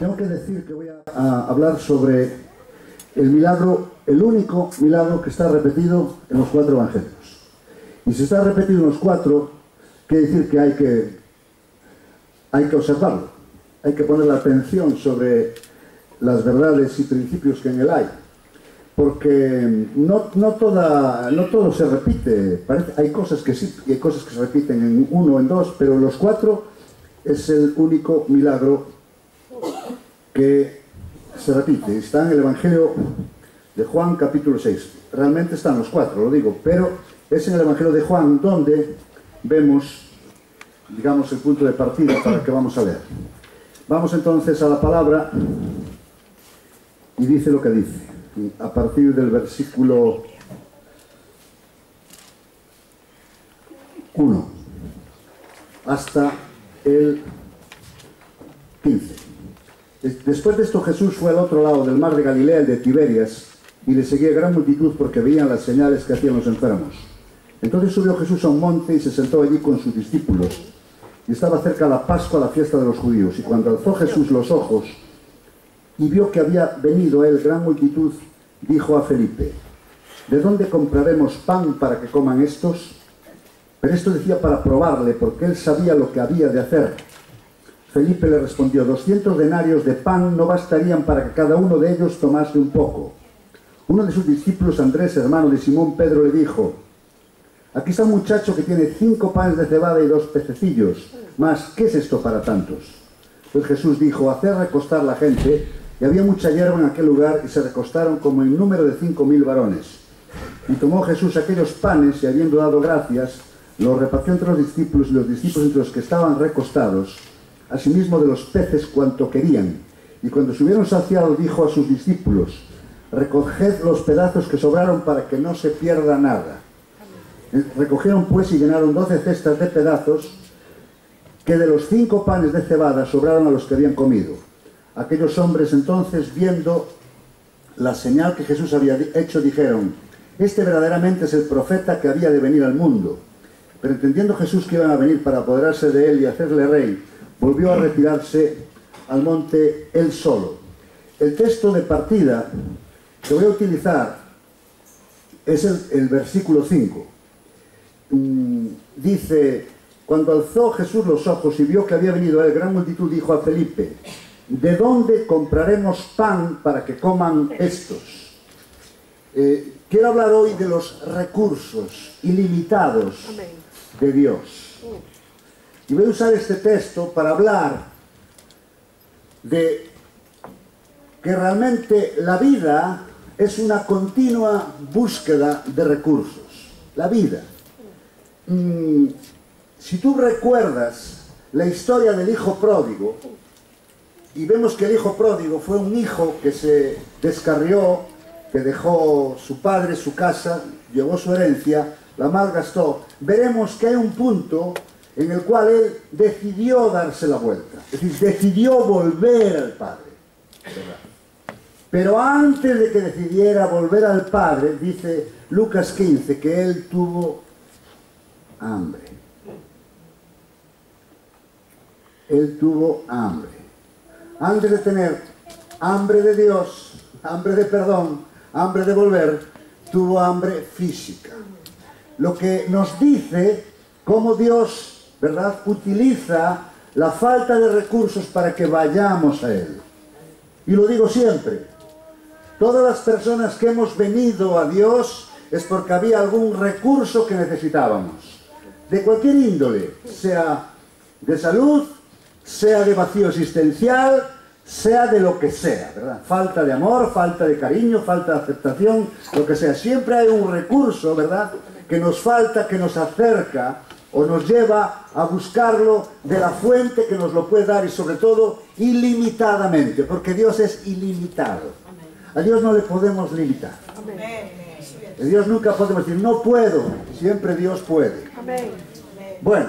Tengo que decir que voy a hablar sobre el milagro, el único milagro que está repetido en los 4 evangelios. Y si está repetido en los 4, quiere decir que hay que observarlo. Hay que poner la atención sobre las verdades y principios que en él hay. Porque no todo se repite. Hay cosas que sí, y hay cosas que se repiten en 1 o en 2, pero en los 4 es el único milagro que se repite. Está en el Evangelio de Juan, capítulo 6. Realmente están los 4, lo digo, pero es en el Evangelio de Juan donde vemos, digamos, el punto de partida para el que vamos a leer. Vamos entonces a la palabra y dice lo que dice, a partir del versículo 1 hasta el 15. Después de esto Jesús fue al otro lado del mar de Galilea, el de Tiberias, y le seguía gran multitud porque veían las señales que hacían los enfermos. Entonces subió Jesús a un monte y se sentó allí con sus discípulos. Y estaba cerca la Pascua, la fiesta de los judíos. Y cuando alzó Jesús los ojos y vio que había venido a él gran multitud, dijo a Felipe: ¿de dónde compraremos pan para que coman estos? Pero esto decía para probarle, porque él sabía lo que había de hacer. Felipe le respondió: 200 denarios de pan no bastarían para que cada uno de ellos tomase un poco. Uno de sus discípulos, Andrés, hermano de Simón Pedro, le dijo: aquí está un muchacho que tiene 5 panes de cebada y 2 pececillos. Mas, ¿qué es esto para tantos? Pues Jesús dijo: haced recostar la gente. Y había mucha hierba en aquel lugar, y se recostaron como en número de 5000 varones. Y tomó Jesús aquellos panes, y habiendo dado gracias, los repartió entre los discípulos, y los discípulos entre los que estaban recostados, asimismo de los peces cuanto querían. Y cuando se hubieron saciado, dijo a sus discípulos: recoged los pedazos que sobraron para que no se pierda nada. Recogieron pues y llenaron 12 cestas de pedazos, que de los 5 panes de cebada sobraron a los que habían comido. Aquellos hombres entonces, viendo la señal que Jesús había hecho, dijeron: este verdaderamente es el profeta que había de venir al mundo. Pero entendiendo Jesús que iban a venir para apoderarse de él y hacerle rey, volvió a retirarse al monte él solo. El texto de partida que voy a utilizar es el versículo 5. Dice: cuando alzó Jesús los ojos y vio que había venido a él gran multitud, dijo a Felipe: ¿de dónde compraremos pan para que coman estos? Quiero hablar hoy de los recursos ilimitados de Dios. Y voy a usar este texto para hablar de que realmente la vida es una continua búsqueda de recursos. La vida. Si tú recuerdas la historia del hijo pródigo, y vemos que el hijo pródigo fue un hijo que se descarrió, que dejó su padre, su casa, llevó su herencia, la malgastó, veremos que hay un punto en el cual él decidió darse la vuelta, es decir, decidió volver al Padre, ¿verdad? Pero antes de que decidiera volver al Padre, dice Lucas 15, que él tuvo hambre. Él tuvo hambre. Antes de tener hambre de Dios, hambre de perdón, hambre de volver, tuvo hambre física. Lo que nos dice cómo Dios, ¿verdad?, utiliza la falta de recursos para que vayamos a Él. Y lo digo siempre, todas las personas que hemos venido a Dios es porque había algún recurso que necesitábamos, de cualquier índole, sea de salud, sea de vacío existencial, sea de lo que sea, ¿verdad? Falta de amor, falta de cariño, falta de aceptación, lo que sea. Siempre hay un recurso, ¿verdad?, que nos falta, que nos acerca o nos lleva a buscarlo de la fuente que nos lo puede dar, y sobre todo ilimitadamente, porque Dios es ilimitado. A Dios no le podemos limitar. A Dios nunca podemos decir no puedo, siempre Dios puede. Bueno,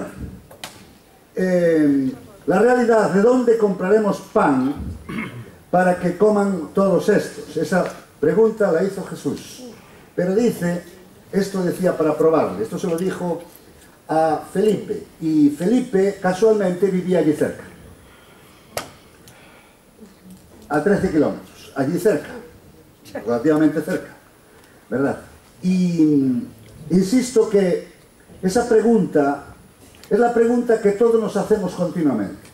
la realidad, ¿de dónde compraremos pan para que coman todos estos? Esa pregunta la hizo Jesús. Pero dice, esto decía para probarle, esto se lo dijo a Felipe, y Felipe casualmente vivía allí cerca. a 13 kilómetros, allí cerca, relativamente cerca, ¿verdad? Y insisto que esa pregunta es la pregunta que todos nos hacemos continuamente.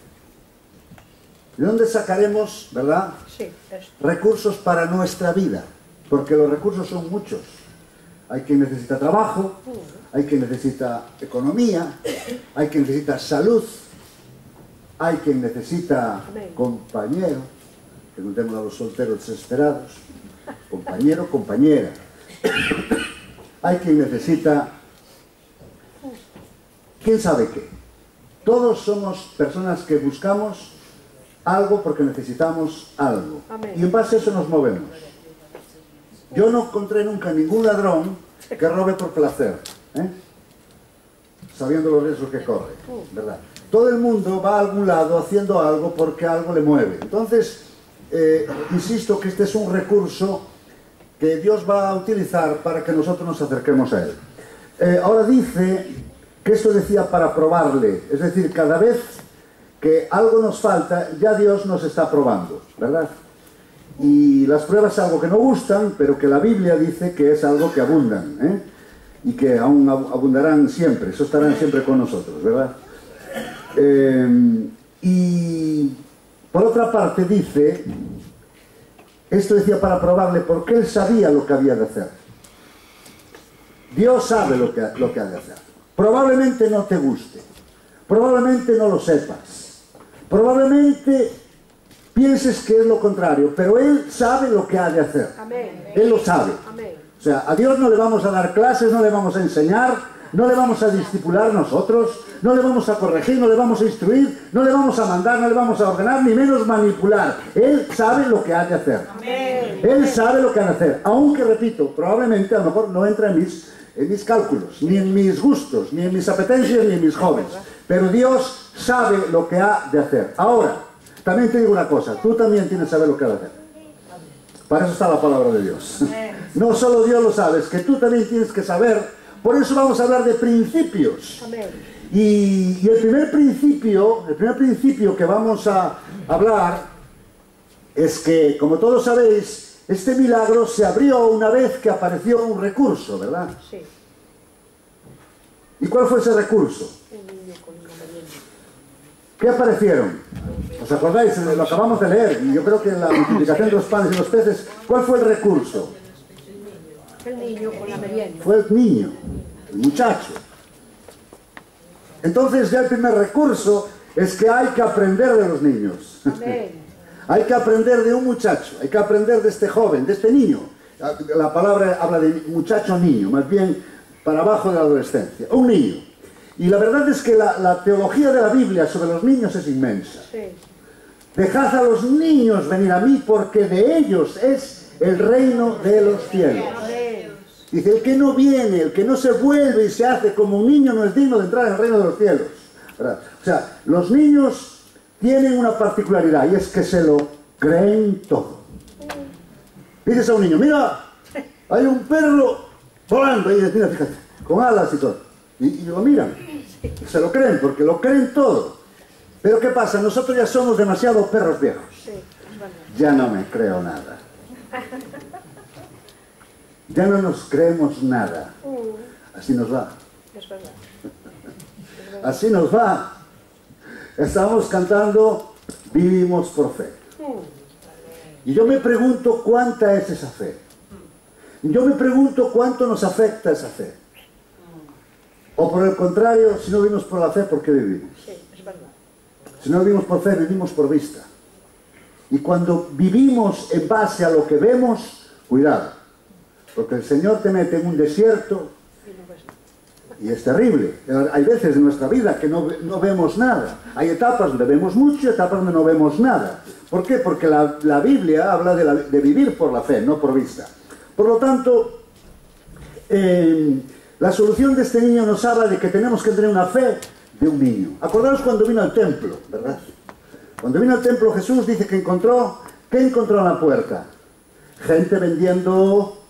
¿De dónde sacaremos, verdad, recursos para nuestra vida? Porque los recursos son muchos. Hay quien necesita trabajo, hay quien necesita economía, hay quien necesita salud, hay quien necesita compañero, preguntemos a los solteros desesperados, compañero, compañera. Hay quien necesita, quién sabe qué. Todos somos personas que buscamos algo porque necesitamos algo. Y en base a eso nos movemos. Yo no encontré nunca ningún ladrón que robe por placer, sabiendo los riesgos que corre, ¿verdad? Todo el mundo va a algún lado haciendo algo porque algo le mueve. Entonces, insisto que este es un recurso que Dios va a utilizar para que nosotros nos acerquemos a Él. Ahora dice que esto decía para probarle, es decir, cada vez que algo nos falta, ya Dios nos está probando, ¿verdad? Y las pruebas es algo que no gustan, pero que la Biblia dice que es algo que abundan, y que aún abundarán siempre, eso estarán siempre con nosotros, ¿verdad? Y por otra parte dice, esto decía para probarle porque Él sabía lo que había de hacer. Dios sabe lo que ha de hacer. Probablemente no te guste, probablemente no lo sepas, probablemente pienses que es lo contrario, pero Él sabe lo que ha de hacer. Amén. Él lo sabe. Amén. O sea, a Dios no le vamos a dar clases, no le vamos a enseñar, no le vamos a discipular nosotros, no le vamos a corregir, no le vamos a instruir, no le vamos a mandar, no le vamos a ordenar, ni menos manipular. Él sabe lo que ha de hacer. Amén. Él sabe lo que ha de hacer. Aunque, repito, probablemente a lo mejor no entra en mis cálculos, ni en mis gustos, ni en mis apetencias, ni en mis hobbies. Pero Dios sabe lo que ha de hacer. Ahora, también te digo una cosa, tú también tienes que saber lo que ha de hacer. Para eso está la palabra de Dios. No solo Dios lo sabe, es que tú también tienes que saber. Por eso vamos a hablar de principios. Y el primer principio que vamos a hablar es que, como todos sabéis, este milagro se abrió una vez que apareció un recurso, ¿verdad? Sí. ¿Y cuál fue ese recurso? ¿Qué aparecieron? ¿Os acordáis? Lo acabamos de leer, y yo creo que en la multiplicación de los panes y los peces, ¿cuál fue el recurso? El niño con la merienda. Fue el niño, el muchacho. Entonces ya el primer recurso es que hay que aprender de los niños. Hay que aprender de un muchacho, hay que aprender de este joven, de este niño. La palabra habla de muchacho-niño, más bien para abajo de la adolescencia. Un niño. Y la verdad es que la teología de la Biblia sobre los niños es inmensa. Dejad a los niños venir a mí porque de ellos es el reino de los cielos. Dice, el que no viene, el que no se vuelve y se hace como un niño no es digno de entrar en el reino de los cielos, ¿verdad? O sea, los niños tienen una particularidad y es que se lo creen todo. Dices a un niño, mira, hay un perro volando, y dices, mira, fíjate, con alas y todo. Y lo miran, se lo creen porque lo creen todo. Pero ¿qué pasa? Nosotros ya somos demasiado perros viejos. Ya no me creo nada. Ya no nos creemos nada. Así nos va. Es verdad. Así nos va. Estamos cantando Vivimos por fe. Y yo me pregunto cuánta es esa fe. Yo me pregunto cuánto nos afecta esa fe. O por el contrario, si no vivimos por la fe, ¿por qué vivimos? Sí, es verdad. Si no vivimos por fe, vivimos por vista. Y cuando vivimos en base a lo que vemos, cuidado. Porque el Señor te mete en un desierto y es terrible. Hay veces en nuestra vida que no vemos nada. Hay etapas donde vemos mucho y etapas donde no vemos nada. ¿Por qué? Porque la Biblia habla de vivir por la fe, no por vista. Por lo tanto, la solución de este niño nos habla de que tenemos que tener una fe de un niño. Acordaos cuando vino al templo, ¿verdad? Cuando vino al templo Jesús dice que encontró, ¿qué encontró en la puerta? Gente vendiendo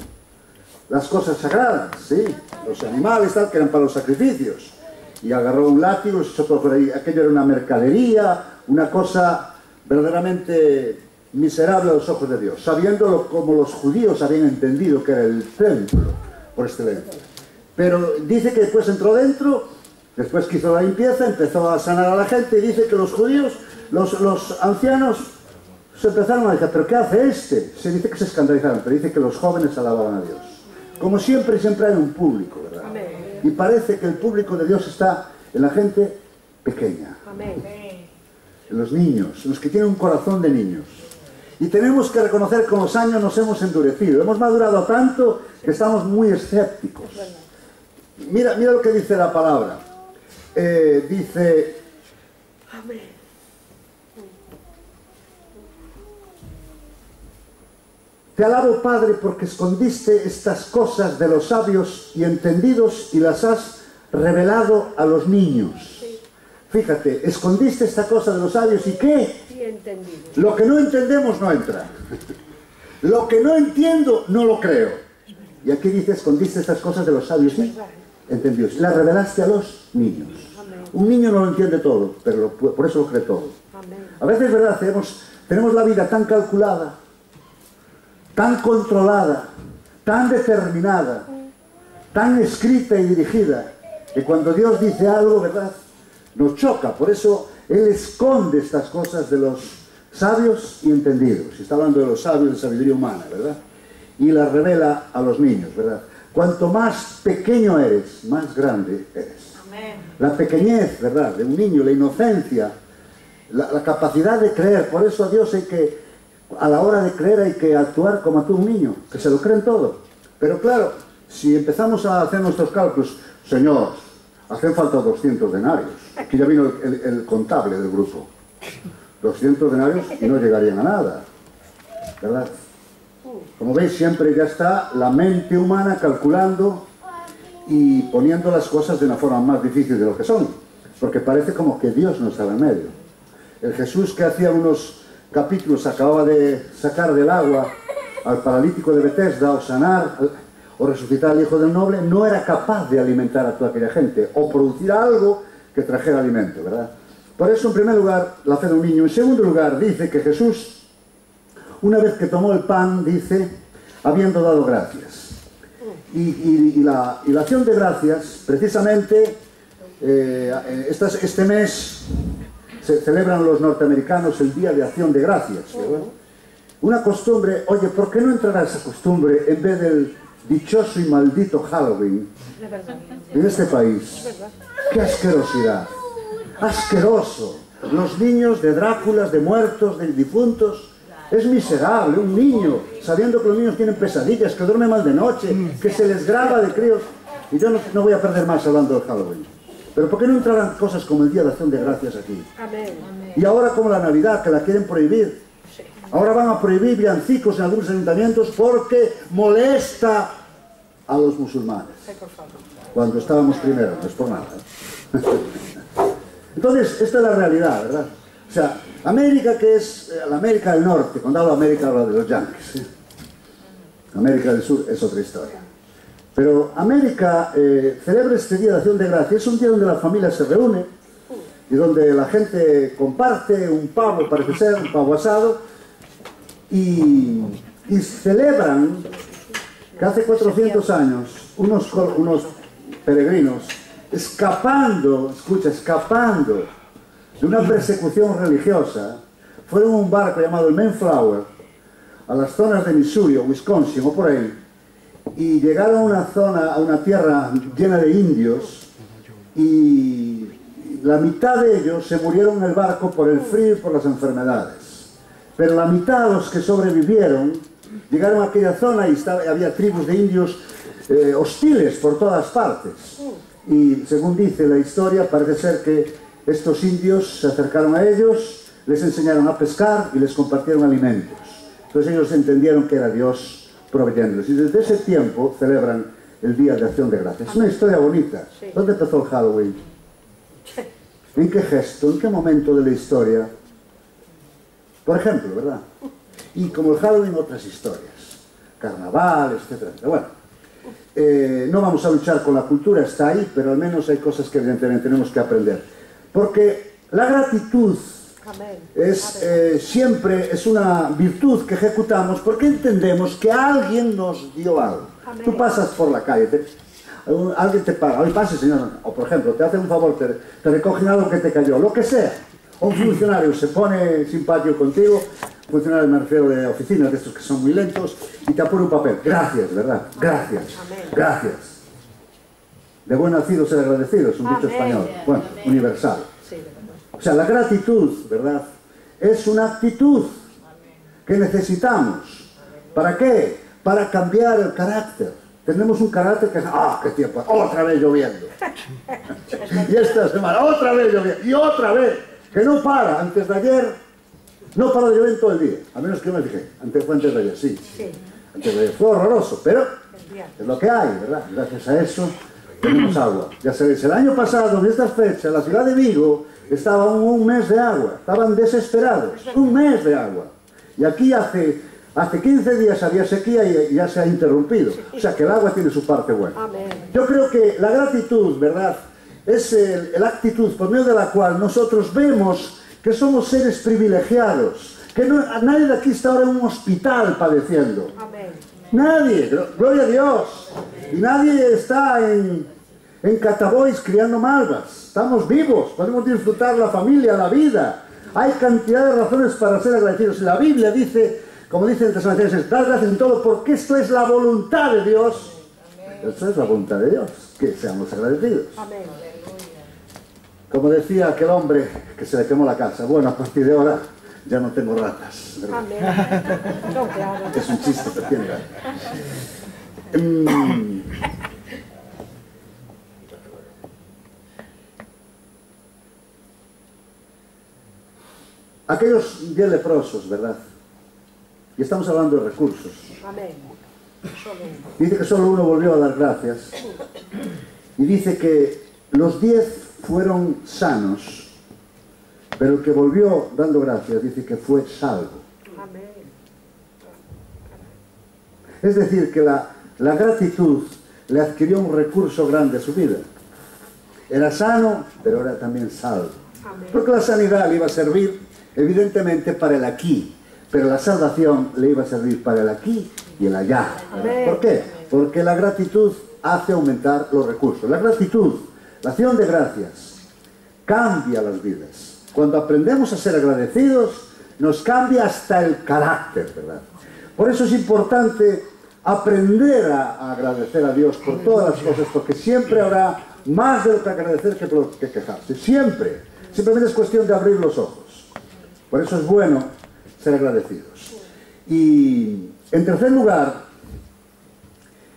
las cosas sagradas, ¿sí? Los animales, tal, que eran para los sacrificios. Y agarró un látigo y se echó por ahí. Aquello era una mercadería, una cosa verdaderamente miserable a los ojos de Dios, sabiéndolo como los judíos habían entendido que era el templo por excelencia. Pero dice que después entró dentro, después que hizo la limpieza, empezó a sanar a la gente, y dice que los judíos, los ancianos, se empezaron a decir, ¿pero qué hace este? Se dice que se escandalizaron, pero dice que los jóvenes alababan a Dios. Como siempre, siempre hay un público, ¿verdad? Amén. Y parece que el público de Dios está en la gente pequeña, Amén. en los niños, en los que tienen un corazón de niños. Y tenemos que reconocer que con los años nos hemos endurecido, hemos madurado tanto que estamos muy escépticos. Mira lo que dice la palabra. Dice... Amén. Te alabo, Padre, porque escondiste estas cosas de los sabios y entendidos y las has revelado a los niños. Fíjate, escondiste esta cosa de los sabios y ¿qué? Y entendido. Lo que no entendemos no entra. Lo que no entiendo no lo creo. Y aquí dice, escondiste estas cosas de los sabios y entendidos. Las revelaste a los niños. Amén. Un niño no lo entiende todo, pero por eso lo cree todo. Amén. A veces, ¿verdad? Tenemos la vida tan calculada, tan controlada, tan determinada, tan escrita y dirigida, que cuando Dios dice algo, ¿verdad?, nos choca. Por eso Él esconde estas cosas de los sabios y entendidos. Y está hablando de los sabios de sabiduría humana, ¿verdad? Y las revela a los niños, ¿verdad? Cuanto más pequeño eres, más grande eres. Amén. La pequeñez, ¿verdad?, de un niño, la inocencia, la capacidad de creer. Por eso a Dios hay que, a la hora de creer, hay que actuar como tú, un niño, que se lo creen todo. Pero claro, si empezamos a hacer nuestros cálculos, Señor, hacen falta 200 denarios. Aquí ya vino el contable del grupo. 200 denarios y no llegarían a nada, ¿verdad? Como veis, siempre ya está la mente humana calculando y poniendo las cosas de una forma más difícil de lo que son, porque parece como que Dios no estaba en medio. El Jesús que hacía unos capítulos acababa de sacar del agua al paralítico de Betesda, o sanar o resucitar al hijo del noble, no era capaz de alimentar a toda aquella gente o producir algo que trajera alimento, ¿verdad? Por eso, en primer lugar, la fe de un niño. En segundo lugar, dice que Jesús, una vez que tomó el pan, dice, habiendo dado gracias. Y la acción de gracias, precisamente, este mes se celebran los norteamericanos el Día de Acción de Gracias, ¿verdad? Una costumbre, oye, ¿por qué no entrará esa costumbre en vez del dichoso y maldito Halloween en este país? ¡Qué asquerosidad! ¡Asqueroso! Los niños de Dráculas, de muertos, de difuntos. Es miserable, un niño, sabiendo que los niños tienen pesadillas, que duermen mal de noche, que se les graba de críos. Y yo no voy a perder más hablando del Halloween. Pero ¿por qué no entrarán cosas como el Día de Acción de Gracias aquí? Amén. Y ahora como la Navidad, que la quieren prohibir. Ahora van a prohibir villancicos en algunos ayuntamientos porque molesta a los musulmanes. Cuando estábamos primero, no es por nada. Entonces, esta es la realidad, ¿verdad? O sea, América, que es la América del Norte, cuando hablo de América hablo de los yanquis, ¿sí? América del Sur es otra historia. Pero América celebra este Día de Acción de Gracias. Es un día donde la familia se reúne y donde la gente comparte un pavo, parece ser, un pavo asado, y celebran que hace 400 años unos peregrinos, escapando de una persecución religiosa, fueron en un barco llamado el Mayflower a las zonas de Missouri o Wisconsin o por ahí, y llegaron a una zona, a una tierra llena de indios, y la mitad de ellos se murieron en el barco por el frío y por las enfermedades, pero la mitad de los que sobrevivieron llegaron a aquella zona y había tribus de indios hostiles por todas partes. Y según dice la historia, parece ser que estos indios se acercaron a ellos, les enseñaron a pescar y les compartieron alimentos. Entonces ellos entendieron que era Dios proveyéndoles. Y desde ese tiempo celebran el Día de Acción de Gracias. Es una historia bonita. ¿Dónde empezó el Halloween? ¿En qué gesto? ¿En qué momento de la historia? Por ejemplo, ¿verdad? Y como el Halloween, otras historias. Carnaval, etcétera. Bueno, no vamos a luchar con la cultura, está ahí, pero al menos hay cosas que evidentemente tenemos que aprender. Porque la gratitud Amén. Siempre es una virtud que ejecutamos porque entendemos que alguien nos dio algo. Amén. Tú pasas por la calle, alguien te paga, hoy pase señor, o por ejemplo, te hacen un favor, te recogen algo que te cayó, lo que sea. O un funcionario se pone simpático contigo, funcionario me refiero de oficinas, de estos que son muy lentos, y te apura un papel. Gracias, ¿verdad? Gracias. Amén. Gracias. De buen nacido ser agradecido, es un dicho Amén. español, bueno, universal. Sí, de verdad. O sea, la gratitud, ¿verdad? Es una actitud que necesitamos. ¿Para qué? Para cambiar el carácter. Tenemos un carácter que es, qué tiempo, otra vez lloviendo. Y esta semana, otra vez lloviendo, y otra vez, que no para. Antes de ayer, no para de llover en todo el día, a menos que yo me fijé. Fue antes de ayer, sí. Sí. Antes de ayer fue horroroso, pero El día. es lo que hay, ¿verdad? Gracias a eso tenemos agua. Ya sabéis, el año pasado, en esta fecha, la ciudad de Vigo estaba un mes de agua. Estaban desesperados. Un mes de agua. Y aquí hace 15 días había sequía y ya se ha interrumpido. O sea que el agua tiene su parte buena. Amén. Yo creo que la gratitud, ¿verdad? Es la actitud por medio de la cual nosotros vemos que somos seres privilegiados. Que nadie de aquí está ahora en un hospital padeciendo. Amén. Nadie, gloria a Dios. Y nadie está en Catabois criando malvas. Estamos vivos, podemos disfrutar la familia, la vida. Hay cantidad de razones para ser agradecidos. La Biblia dice, como dice el Tesalonicenses, dar gracias en todo porque esto es la voluntad de Dios. Esto es la voluntad de Dios, que seamos agradecidos. Amén. Como decía aquel hombre que se le quemó la casa, bueno, a partir de ahora ya no tengo ratas, ¿verdad? Amén. No, claro. Es un chiste, pero tiene gracia. Aquellos 10 leprosos, ¿verdad? Y estamos hablando de recursos. Amén. Solo uno. Dice que solo uno volvió a dar gracias. Y dice que los 10 fueron sanos, pero el que volvió dando gracias dice que fue salvo. Amén. Es decir, que la gratitud le adquirió un recurso grande a su vida. Era sano, pero era también salvo. Amén. Porque la sanidad le iba a servir, evidentemente, para el aquí, pero la salvación le iba a servir para el aquí y el allá. Amén. ¿Por qué? Porque la gratitud hace aumentar los recursos. La gratitud, la acción de gracias, cambia las vidas. Cuando aprendemos a ser agradecidos, nos cambia hasta el carácter, ¿verdad? Por eso es importante aprender a agradecer a Dios por todas las cosas, porque siempre habrá más de lo que agradecer que por lo que quejarse. Siempre. Simplemente es cuestión de abrir los ojos. Por eso es bueno ser agradecidos. Y en tercer lugar,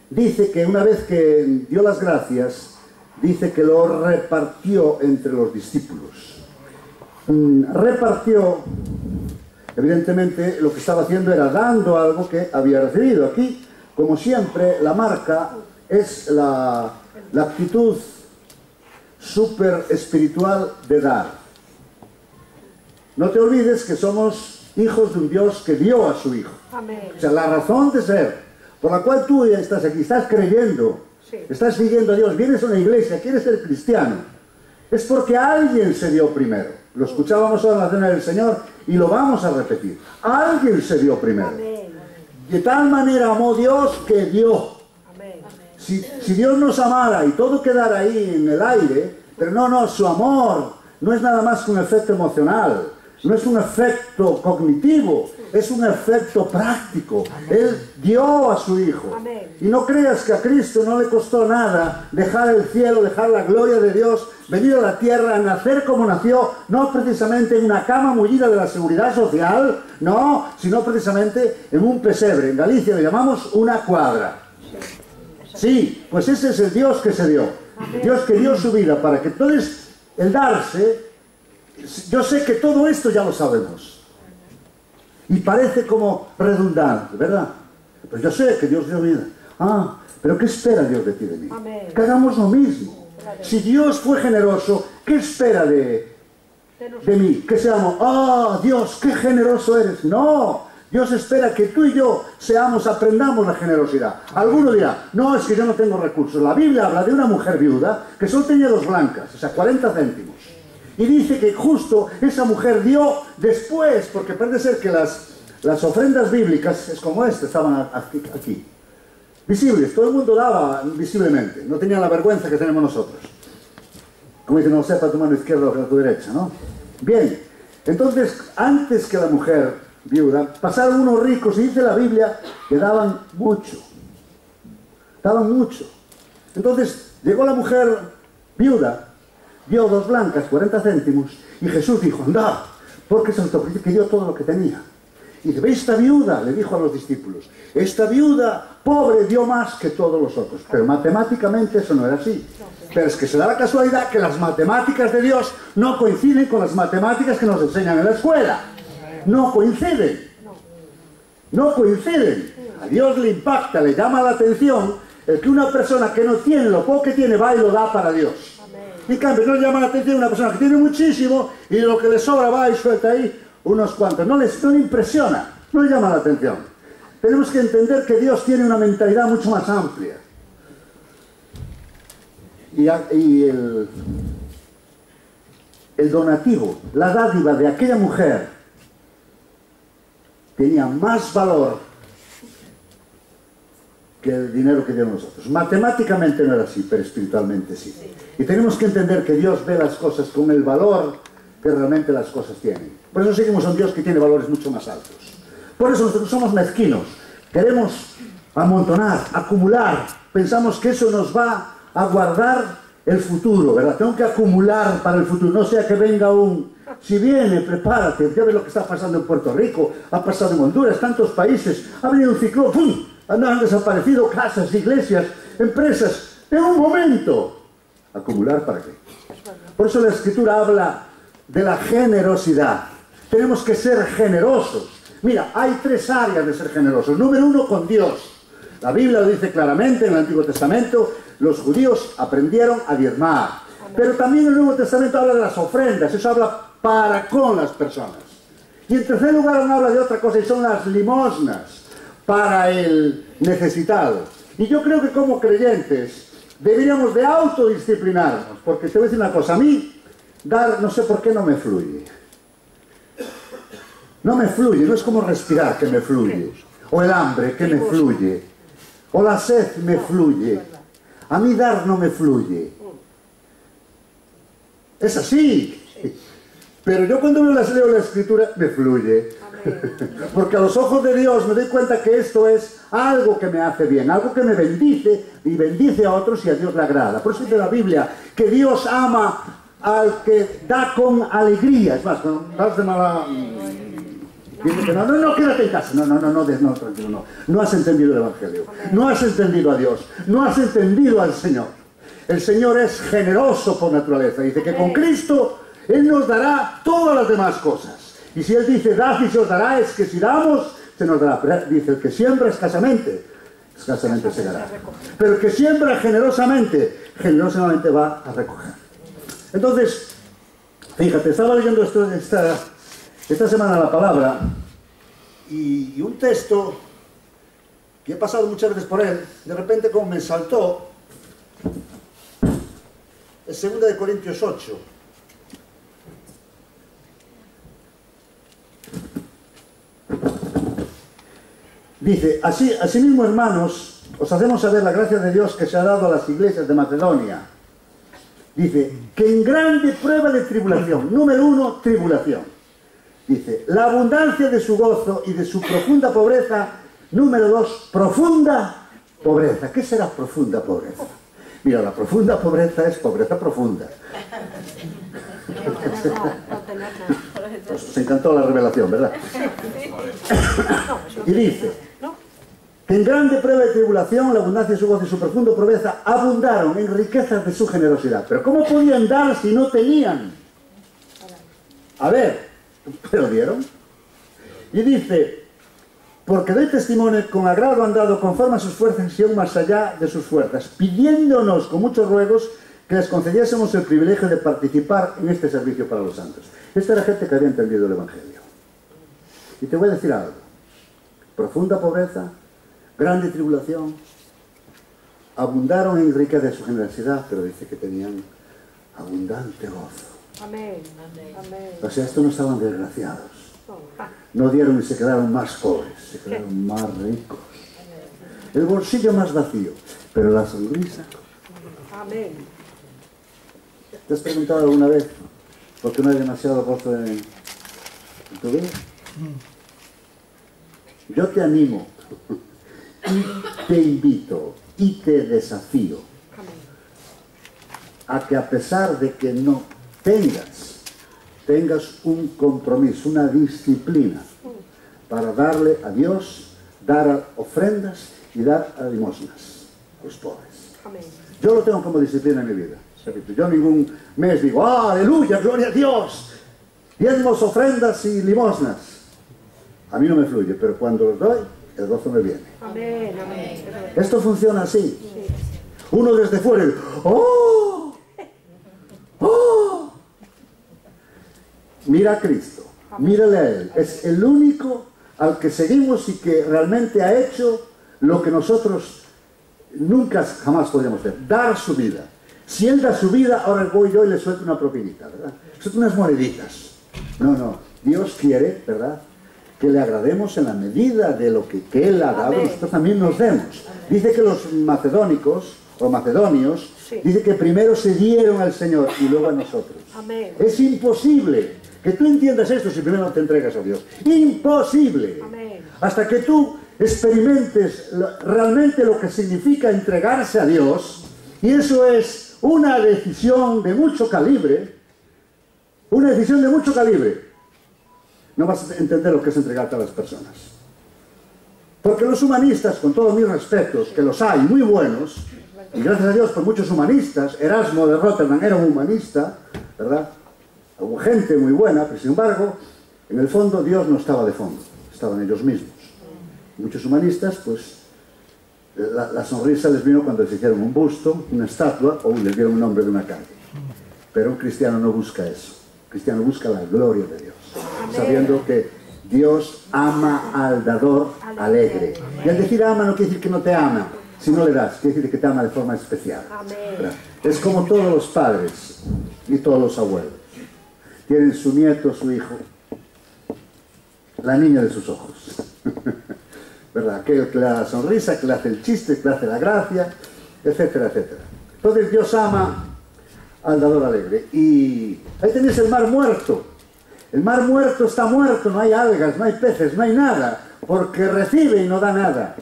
dice que una vez que dio las gracias, dice que lo repartió entre los discípulos. Repartió, evidentemente, lo que estaba haciendo era dando algo que había recibido. Aquí, como siempre, la marca es la actitud súper espiritual de dar. No te olvides que somos hijos de un Dios que dio a su Hijo. Amén. O sea, la razón de ser por la cual tú estás aquí, estás creyendo, Sí. estás siguiendo a Dios, vienes a una iglesia, quieres ser cristiano, es porque alguien se dio primero. Lo escuchábamos ahora en la cena del Señor y lo vamos a repetir. Alguien se dio primero. Amén. De tal manera amó Dios que dio. Amén. Si Dios nos amara y todo quedara ahí en el aire, pero no, su amor no es nada más que un efecto emocional, no es un efecto cognitivo, es un efecto práctico. Él dio a su Hijo. Amén. Y no creas que a Cristo no le costó nada dejar el cielo, dejar la gloria de Dios, venir a la tierra, nacer como nació, no precisamente en una cama mullida de la seguridad social, no, sino precisamente en un pesebre. En Galicia le llamamos una cuadra. Sí, pues ese es el Dios que se dio. El Dios que dio su vida para que entonces el darse. Yo sé que todo esto ya lo sabemos. Y parece como redundante, ¿verdad? Pero yo sé que Dios dio vida. Pero ¿qué espera Dios de ti, de mí? Amén. Que hagamos lo mismo. Si Dios fue generoso, ¿qué espera de mí? Que seamos, Dios, qué generoso eres. No, Dios espera que tú y yo aprendamos la generosidad. Alguno dirá, no, es que yo no tengo recursos. La Biblia habla de una mujer viuda que solo tenía 2 blancas, o sea, 40 céntimos. Y dice que justo esa mujer dio después, porque parece ser que las ofrendas bíblicas, es como esta, estaban aquí, visibles, todo el mundo daba visiblemente, no tenían la vergüenza que tenemos nosotros. Como dice, no sepa tu mano izquierda o tu derecha, ¿no? Bien, entonces, antes que la mujer viuda, pasaron unos ricos, y dice la Biblia que daban mucho. Daban mucho. Entonces, llegó la mujer viuda, dio 2 blancas, 40 céntimos, y Jesús dijo, anda, porque se autocritica que dio todo lo que tenía. Y dice, ve esta viuda, le dijo a los discípulos, esta viuda pobre dio más que todos los otros. Pero matemáticamente eso no era así. Pero es que se da la casualidad que las matemáticas de Dios no coinciden con las matemáticas que nos enseñan en la escuela. No coinciden. No coinciden. A Dios le impacta, le llama la atención el que una persona que no tiene lo poco que tiene va y lo da para Dios. Y en cambio no le llama la atención una persona que tiene muchísimo y lo que le sobra va y suelta ahí unos cuantos. No le impresiona, no le llama la atención. Tenemos que entender que Dios tiene una mentalidad mucho más amplia. Y el donativo, la dádiva de aquella mujer tenía más valor que el dinero que dieron nosotros. Matemáticamente no era así, pero espiritualmente sí. Y tenemos que entender que Dios ve las cosas con el valor que realmente las cosas tienen. Por eso seguimos a un Dios que tiene valores mucho más altos. Por eso nosotros somos mezquinos. Queremos amontonar, acumular. Pensamos que eso nos va a guardar el futuro, ¿verdad? Tengo que acumular para el futuro, no sea que venga un... Si viene, prepárate. Ya ves lo que está pasando en Puerto Rico, ha pasado en Honduras, tantos países. Ha venido un ciclón, ¡pum! Han desaparecido casas, iglesias, empresas. En un momento. ¿Acumular para qué? Por eso la Escritura habla de la generosidad. Tenemos que ser generosos. Mira, hay 3 áreas de ser generosos. Número 1, con Dios. La Biblia lo dice claramente en el Antiguo Testamento. Los judíos aprendieron a diezmar. Pero también el Nuevo Testamento habla de las ofrendas. Eso habla para con las personas. Y en tercer lugar habla de otra cosa y son las limosnas para el necesitado. Y yo creo que como creyentes deberíamos de autodisciplinarnos. Porque te voy a decir una cosa. A mí dar, no sé por qué no me fluye. No me fluye, no es como respirar que me fluye. O el hambre que me fluye. O la sed me fluye. A mí dar no me fluye. Es así. Pero yo cuando leo la Escritura me fluye. Porque a los ojos de Dios me doy cuenta que esto es algo que me hace bien, algo que me bendice y bendice a otros y a Dios le agrada. Por eso dice la Biblia que Dios ama al que da con alegría. Es más, cuando das de mala... Dice que no, quédate en casa. No, tranquilo, no. No has entendido el Evangelio. No has entendido a Dios. No has entendido al Señor. El Señor es generoso por naturaleza. Dice que con Cristo Él nos dará todas las demás cosas. Y si Él dice, dad y se os dará, es que si damos, se nos dará. Pero dice, el que siembra escasamente segará. Pero el que siembra generosamente va a recoger. Entonces, fíjate, estaba leyendo esta semana la palabra y un texto que he pasado muchas veces por él, de repente como me saltó, es 2 de Corintios 8. Dice, asimismo, hermanos, os hacemos saber la gracia de Dios que se ha dado a las iglesias de Macedonia. Dice, que en grande prueba de tribulación, número 1, tribulación. Dice, la abundancia de su gozo y de su profunda pobreza, número 2, profunda pobreza. ¿Qué será profunda pobreza? Mira, la profunda pobreza es pobreza profunda. Os encantó la revelación, ¿verdad? Y dice, que en grande prueba de tribulación, la abundancia de su gozo y su profunda pobreza abundaron en riquezas de su generosidad. Pero ¿cómo podían dar si no tenían? A ver, pero dieron. Y dice, porque doy testimonio, con agrado han dado conforme a sus fuerzas y aún más allá de sus fuerzas, pidiéndonos con muchos ruegos que les concediésemos el privilegio de participar en este servicio para los santos. Esta era gente que había entendido el Evangelio. Y te voy a decir algo. Profunda pobreza, grande tribulación, abundaron en riqueza de su generosidad, pero dice que tenían abundante gozo. Amén. Amén. O sea, estos no estaban desgraciados. Oh, No dieron y se quedaron más pobres, se quedaron más ricos. El bolsillo más vacío, pero la sonrisa. amén. ¿Te has preguntado alguna vez por qué no hay demasiado gozo en tu vida? Yo te animo y te invito y te desafío Amén. a que a pesar de que no tengas un compromiso, una disciplina para darle a Dios, dar ofrendas y dar a limosnas a los pobres. Amén. Yo lo tengo como disciplina en mi vida. Repito, yo ningún mes digo, aleluya, gloria a Dios, diezmos, ofrendas y limosnas. A mí no me fluye, pero cuando los doy, el gozo me viene. Amén. Amén. Esto funciona así. Sí. Uno desde fuera, ¡oh! ¡Oh! Mira a Cristo, mírale a Él. Es el único al que seguimos y que realmente ha hecho lo que nosotros nunca, jamás podríamos hacer, dar su vida. Si Él da su vida, ahora voy yo y le suelto una propinita, ¿verdad? Suelto unas moneditas. No, Dios quiere, ¿verdad?, que le agrademos en la medida de lo que Él ha dado, nosotros también nos demos. Dice que los macedónicos, o macedonios, dice que primero se dieron al Señor y luego a nosotros. Amén. Es imposible que tú entiendas esto si primero no te entregas a Dios. Imposible. Amén. Hasta que tú experimentes realmente lo que significa entregarse a Dios, y eso es una decisión de mucho calibre, no vas a entender lo que es entregarte a las personas. Porque los humanistas, con todos mis respetos, que los hay muy buenos, y gracias a Dios por muchos humanistas, Erasmo de Rotterdam era un humanista, ¿verdad? Hubo gente muy buena, pero sin embargo, en el fondo Dios no estaba de fondo, estaban ellos mismos. Muchos humanistas, pues, la sonrisa les vino cuando les hicieron un busto, una estatua, o les dieron un nombre de una calle. Pero un cristiano no busca eso. Un cristiano busca la gloria de Dios, sabiendo que Dios ama al dador alegre. Y al decir ama no quiere decir que no te ama, si no le das, quiere decir que te ama de forma especial. Amén. Es como todos los padres y todos los abuelos. Tienen su nieto, su hijo, la niña de sus ojos. ¿Verdad? Aquel que le da la sonrisa, que le hace el chiste, que le hace la gracia, etcétera, etcétera. Entonces Dios ama al dador alegre. Y ahí tenéis el mar muerto. El mar muerto está muerto, no hay algas, no hay peces, no hay nada, porque recibe y no da nada.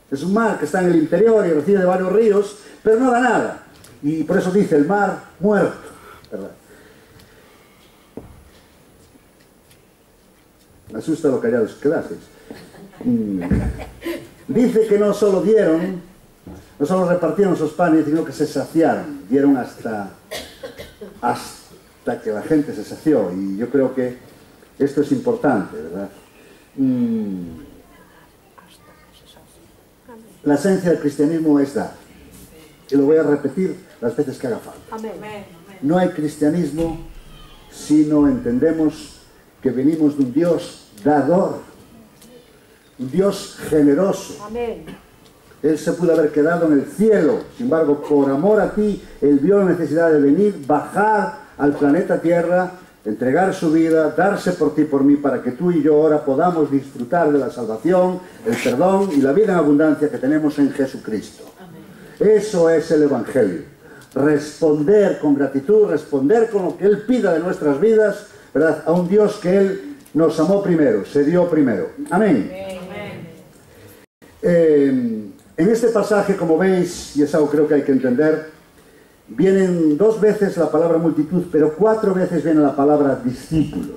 Es un mar que está en el interior y recibe de varios ríos, pero no da nada. Y por eso dice el mar muerto, ¿verdad? Me asusta lo callados que quedaseis. Dice que no solo dieron, no solo repartieron esos panes, sino que se saciaron. Dieron hasta que la gente se sació. Y yo creo que esto es importante, ¿verdad? La esencia del cristianismo es dar. Y lo voy a repetir las veces que haga falta. Amén. No hay cristianismo si no entendemos que venimos de un Dios dador, un Dios generoso. Amén. Él se pudo haber quedado en el cielo, sin embargo, por amor a ti, Él vio la necesidad de venir, bajar al planeta Tierra, entregar su vida, darse por ti y por mí, para que tú y yo ahora podamos disfrutar de la salvación, el perdón y la vida en abundancia que tenemos en Jesucristo. Amén. Eso es el Evangelio. Responder con gratitud, responder con lo que Él pida de nuestras vidas, ¿verdad?, a un Dios que Él nos amó primero, se dio primero. Amén. En este pasaje, como veis, y es algo creo que hay que entender, vienen 2 veces la palabra multitud, pero 4 veces viene la palabra discípulos.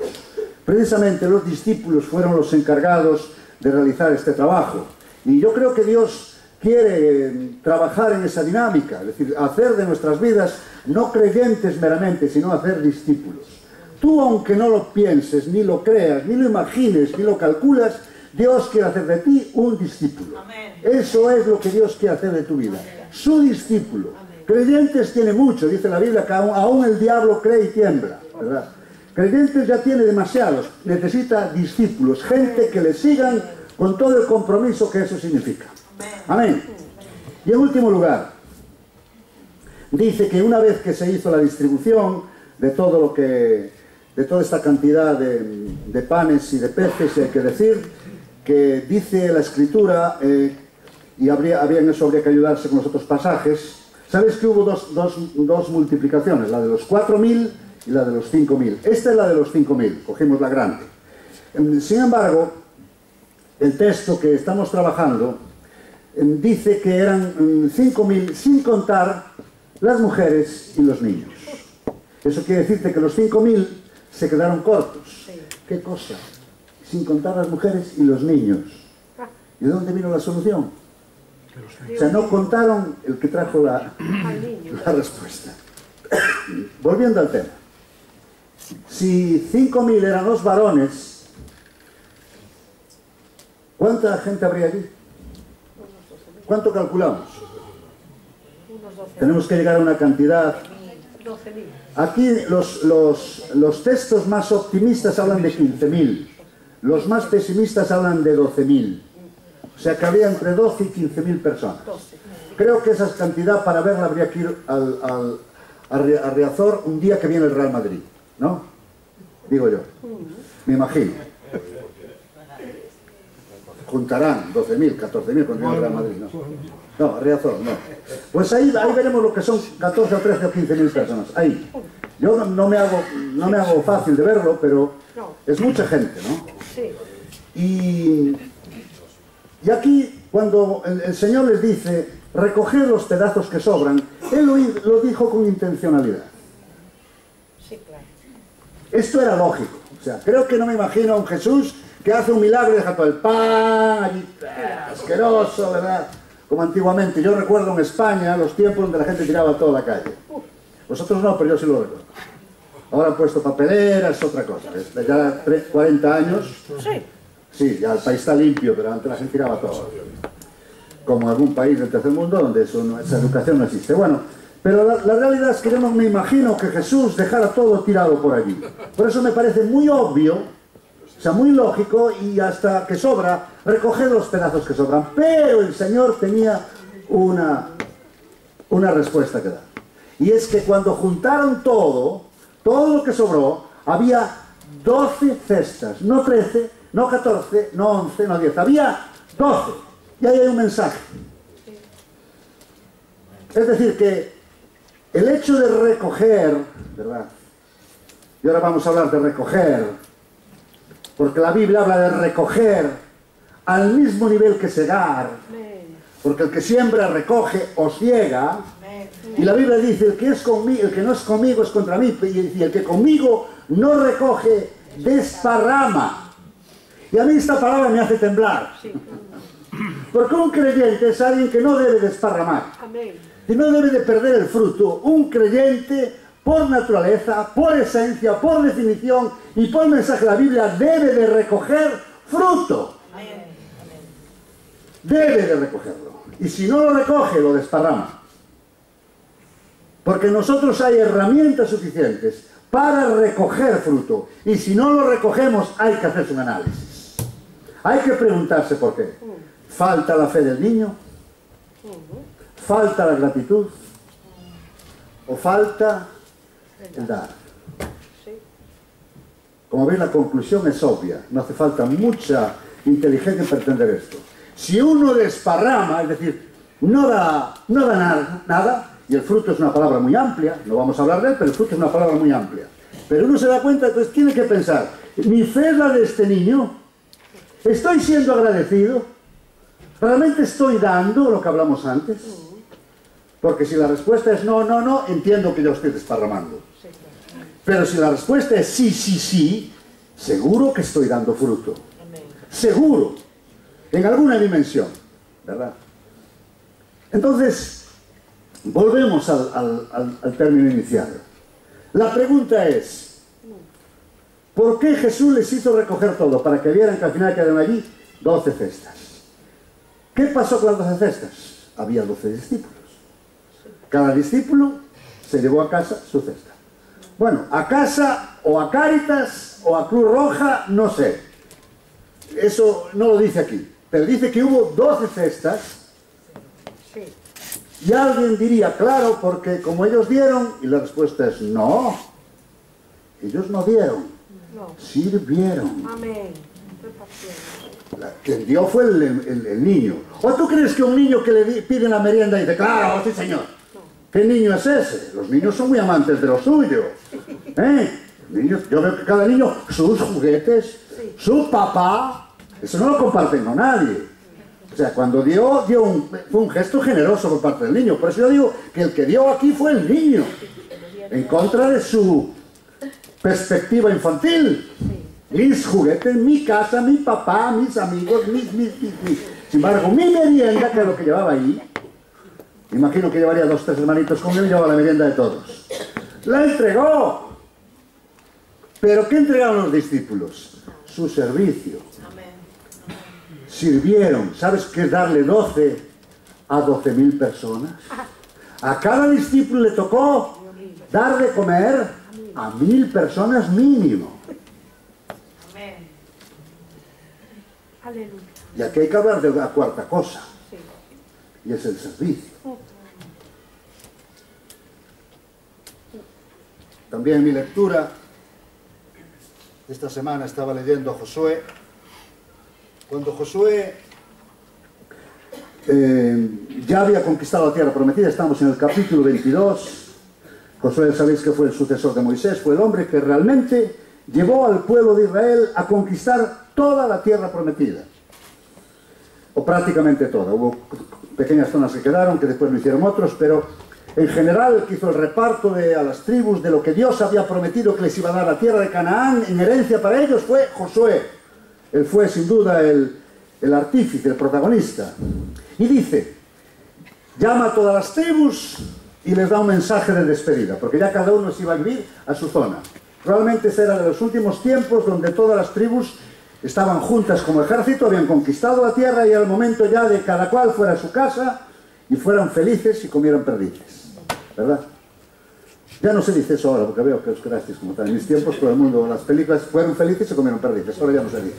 Precisamente los discípulos fueron los encargados de realizar este trabajo. Y yo creo que Dios quiere trabajar en esa dinámica, es decir, hacer de nuestras vidas no creyentes meramente, sino hacer discípulos. Tú, aunque no lo pienses, ni lo creas, ni lo imagines, ni lo calculas, Dios quiere hacer de ti un discípulo. Amén. Eso es lo que Dios quiere hacer de tu vida. Amén. Su discípulo. Amén. Creyentes tiene mucho, dice la Biblia, que aún el diablo cree y tiembla, ¿verdad? Creyentes ya tiene demasiados, necesita discípulos, gente que le sigan con todo el compromiso que eso significa. Amén. Y en último lugar, dice que una vez que se hizo la distribución, de todo lo que, de toda esta cantidad de panes y de peces. Y hay que decir que dice la Escritura, y habría en eso habría que ayudarse con los otros pasajes. Sabéis que hubo dos multiplicaciones, la de los 4.000 y la de los 5.000. Esta es la de los 5.000, cogimos la grande. Sin embargo, el texto que estamos trabajando dice que eran 5.000 sin contar las mujeres y los niños. Eso quiere decirte que los 5.000 se quedaron cortos. ¿Qué cosa? Sin contar las mujeres y los niños. ¿Y de dónde vino la solución? O sea, no contaron el que trajo la respuesta. Volviendo al tema. Si 5.000 eran los varones, ¿cuánta gente habría allí? ¿Cuánto calculamos? Tenemos que llegar a una cantidad. Aquí los textos más optimistas hablan de 15.000. Los más pesimistas hablan de 12.000. O sea que habría entre 12 y 15.000 personas. Creo que esa cantidad para verla habría que ir a Riazor un día que viene el Real Madrid, ¿no? Digo yo. Me imagino. Juntarán 12.000, 14.000 cuando viene el Real Madrid, ¿no? No, a Riazor, no. Pues ahí veremos lo que son 14 o 13 o 15.000 personas. Ahí. Yo no me hago fácil de verlo, pero es mucha gente, ¿no? Sí. Y aquí, cuando el Señor les dice, recoger los pedazos que sobran, Él lo dijo con intencionalidad. Sí, claro. Esto era lógico. O sea, creo que no me imagino a un Jesús que hace un milagro y deja todo el pan allí, asqueroso, ¿verdad? Como antiguamente. Yo recuerdo en España los tiempos donde la gente tiraba toda la calle. Vosotros no, pero yo sí lo recuerdo. Ahora han puesto papeleras, es otra cosa. Ya 40 años. Sí. Sí, ya el país está limpio, pero antes la gente tiraba todo. Como algún país del tercer mundo donde esa educación no existe. Bueno, pero la realidad es que yo no me imagino que Jesús dejara todo tirado por allí. Por eso me parece muy obvio, o sea, muy lógico, y hasta que sobra, recoger los pedazos que sobran. Pero el Señor tenía una respuesta que dar. Y es que cuando juntaron todo lo que sobró, había 12 cestas, no 13, no 14, no 11, no 10, había 12. Y ahí hay un mensaje. Es decir, que el hecho de recoger, ¿verdad? Y ahora vamos a hablar de recoger, porque la Biblia habla de recoger al mismo nivel que segar, porque el que siembra recoge o ciega, y la Biblia dice, el que no es conmigo es contra mí, y el que conmigo no recoge, desparrama. Y a mí esta palabra me hace temblar. Porque un creyente es alguien que no debe desparramar. Y no debe de perder el fruto. Un creyente, por naturaleza, por esencia, por definición y por mensaje de la Biblia, debe de recoger fruto. Debe de recogerlo. Y si no lo recoge, lo desparrama. Porque en nosotros hay herramientas suficientes para recoger fruto. Y si no lo recogemos, hay que hacerse un análisis. Hay que preguntarse por qué. ¿Falta la fe del niño? ¿Falta la gratitud? ¿O falta el dar? Como veis, la conclusión es obvia. No hace falta mucha inteligencia para entender esto. Si uno desparrama, es decir, no da nada, y el fruto es una palabra muy amplia, no vamos a hablar de él, pero el fruto es una palabra muy amplia. Pero uno se da cuenta, entonces tiene que pensar, ¿mi fe es la de este niño? ¿Estoy siendo agradecido? ¿Realmente estoy dando lo que hablamos antes? Porque si la respuesta es no, entiendo que yo estoy desparramando. Pero si la respuesta es sí, seguro que estoy dando fruto. Seguro. En alguna dimensión. ¿Verdad? Entonces, volvemos al término inicial. La pregunta es, ¿por qué Jesús les hizo recoger todo? Para que vieran que al final quedaron allí 12 cestas. ¿Qué pasó con las 12 cestas? Había 12 discípulos. Cada discípulo se llevó a casa su cesta. Bueno, a casa o a Cáritas o a Cruz Roja, no sé. Eso no lo dice aquí. Pero dice que hubo 12 cestas. Y alguien diría, claro, porque como ellos dieron, y la respuesta es no. Ellos no dieron, No. sirvieron. Amén. Repartieron. Quien dio fue el niño. ¿O tú crees que un niño que le pide la merienda y dice, claro, sí señor? ¿Qué niño es ese? Los niños son muy amantes de lo suyo. Los niños, yo veo que cada niño, sus juguetes, su papá, eso no lo comparten con nadie. O sea, cuando dio fue un gesto generoso por parte del niño. Por eso yo digo que el que dio aquí fue el niño. En contra de su perspectiva infantil. Mis juguetes, mi casa, mi papá, mis amigos, mis. Sin embargo, mi merienda, que es lo que llevaba ahí, imagino que llevaría 2 o 3 hermanitos con él y llevaba la merienda de todos. ¡La entregó! ¿Pero qué entregaron los discípulos? Su servicio. Sirvieron. ¿Sabes qué es darle 12 a 12.000 personas? A cada discípulo le tocó dar de comer a 1.000 personas mínimo. Aleluya. Y aquí hay que hablar de la cuarta cosa, y es el servicio. También en mi lectura, esta semana estaba leyendo a Josué. Cuando Josué ya había conquistado la tierra prometida, estamos en el capítulo 22. Josué, sabéis que fue el sucesor de Moisés, fue el hombre que realmente llevó al pueblo de Israel a conquistar toda la tierra prometida, o prácticamente toda. Hubo pequeñas zonas que quedaron, que después lo hicieron otros, pero en general el que hizo el reparto a las tribus de lo que Dios había prometido que les iba a dar la tierra de Canaán en herencia para ellos fue Josué. Él fue sin duda el artífice, el protagonista. Y dice, llama a todas las tribus y les da un mensaje de despedida, porque ya cada uno se iba a vivir a su zona. Realmente ese era de los últimos tiempos donde todas las tribus estaban juntas como ejército, habían conquistado la tierra y era el momento ya de cada cual fuera a su casa y fueran felices y comieran perdices, ¿verdad? Ya no se dice eso ahora, porque veo que os quedasteis como tal. En mis tiempos todo el mundo, las películas fueron felices y comieron perdices, ahora ya no se dice.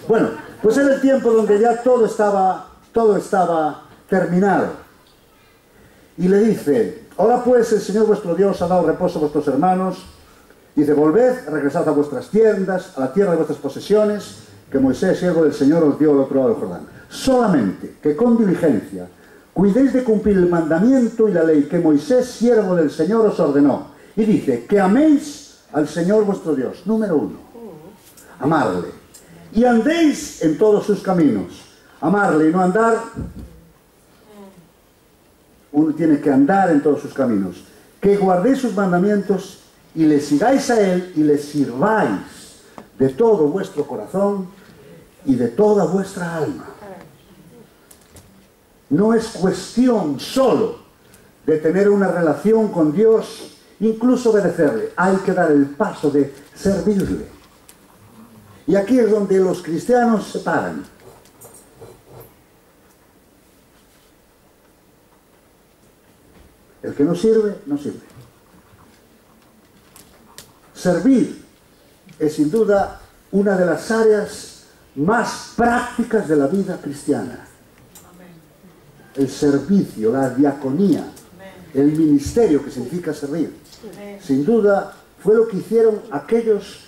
Bueno, pues era el tiempo donde ya todo estaba terminado. Y le dice, ahora pues el Señor vuestro Dios ha dado reposo a vuestros hermanos. Dice, volved, regresad a vuestras tiendas, a la tierra de vuestras posesiones, que Moisés, siervo del Señor, os dio al otro lado del Jordán. Solamente que con diligencia cuidéis de cumplir el mandamiento y la ley que Moisés, siervo del Señor, os ordenó. Y dice, que améis al Señor vuestro Dios. Número 1, amarle. Y andéis en todos sus caminos. Amarle y no andar. Uno tiene que andar en todos sus caminos. Que guardéis sus mandamientos y le sigáis a Él y le sirváis de todo vuestro corazón y de toda vuestra alma. No es cuestión solo de tener una relación con Dios, incluso obedecerle. Hay que dar el paso de servirle. Y aquí es donde los cristianos se paran. El que no sirve, no sirve. Servir es sin duda una de las áreas más prácticas de la vida cristiana. El servicio, la diaconía, el ministerio que significa servir. Sin duda fue lo que hicieron aquellos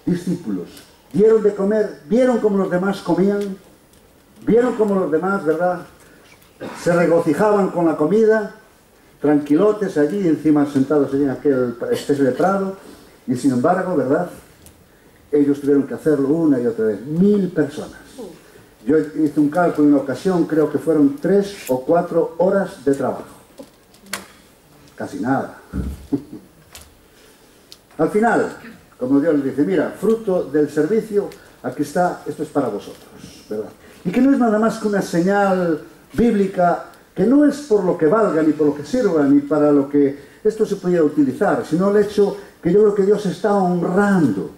discípulos. Dieron de comer, vieron cómo los demás comían, vieron cómo los demás, ¿verdad?, se regocijaban con la comida, tranquilotes allí, encima sentados allí en aquel especie de prado, y sin embargo, ¿verdad?, ellos tuvieron que hacerlo una y otra vez. 1000 personas. Yo hice un cálculo en una ocasión, creo que fueron 3 o 4 horas de trabajo. Casi nada. Al final, como Dios les dice, mira, fruto del servicio, aquí está, esto es para vosotros, ¿verdad? Y que no es nada más que una señal bíblica, que no es por lo que valga, ni por lo que sirva, ni para lo que esto se pudiera utilizar, sino el hecho que yo creo que Dios está honrando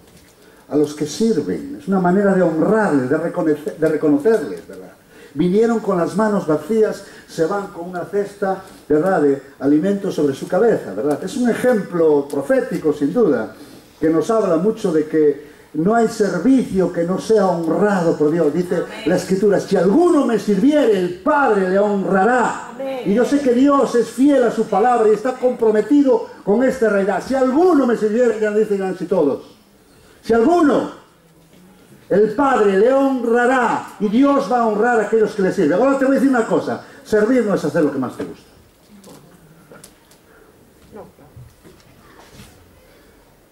a los que sirven. Es una manera de honrarles, de reconocerles, ¿verdad? Vinieron con las manos vacías, se van con una cesta, ¿verdad?, de alimentos sobre su cabeza, ¿verdad? Es un ejemplo profético, sin duda, que nos habla mucho de que no hay servicio que no sea honrado por Dios. Dice la Escritura, si alguno me sirviere, el Padre le honrará. Y yo sé que Dios es fiel a su palabra y está comprometido con esta realidad. Si alguno me sirviere, ya dicen si todos. Si alguno, el Padre le honrará y Dios va a honrar a aquellos que le sirven. Ahora te voy a decir una cosa, servir no es hacer lo que más te gusta.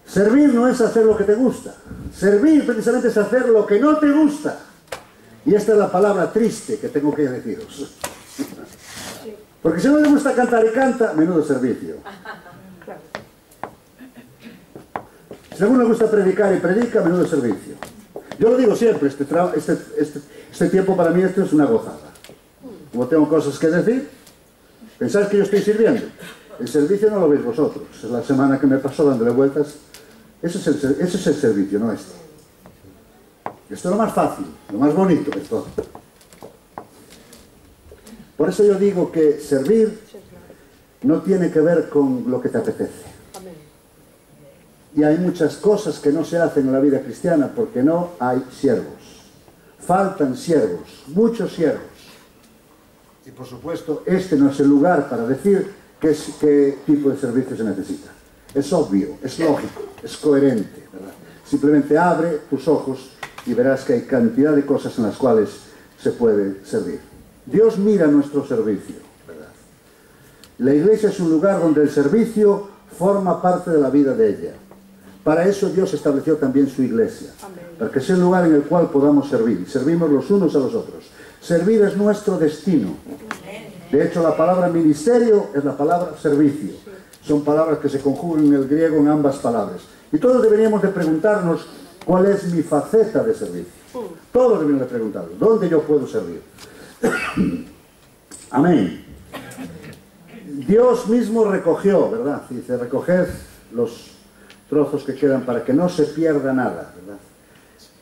Servir no es hacer lo que te gusta. Servir precisamente es hacer lo que no te gusta. Y esta es la palabra triste que tengo que deciros. Porque si no le gusta cantar y canta, menudo servicio. Si a uno le gusta predicar y predica, menudo servicio. Yo lo digo siempre, este tiempo para mí esto es una gozada. Como tengo cosas que decir, ¿pensáis que yo estoy sirviendo? El servicio no lo veis vosotros. Es la semana que me pasó dándole vueltas. Eso es el servicio, no esto. Esto es lo más fácil, lo más bonito de todo. Por eso yo digo que servir no tiene que ver con lo que te apetece. Y hay muchas cosas que no se hacen en la vida cristiana porque no hay siervos. Faltan siervos, muchos siervos. Y por supuesto, este no es el lugar para decir qué tipo de servicio se necesita. Es obvio, es lógico, es coherente, ¿verdad? Simplemente abre tus ojos y verás que hay cantidad de cosas en las cuales se puede servir. Dios mira nuestro servicio, ¿verdad? La iglesia es un lugar donde el servicio forma parte de la vida de ella. Para eso Dios estableció también su iglesia, para que sea un lugar en el cual podamos servir. Servimos los unos a los otros. Servir es nuestro destino. De hecho, la palabra ministerio es la palabra servicio. Son palabras que se conjugan en el griego en ambas palabras. Y todos deberíamos de preguntarnos cuál es mi faceta de servicio. Todos deberíamos de preguntarnos, ¿dónde yo puedo servir? Amén. Dios mismo recogió, ¿verdad? Dice, recoged los trozos que quedan para que no se pierda nada, ¿verdad?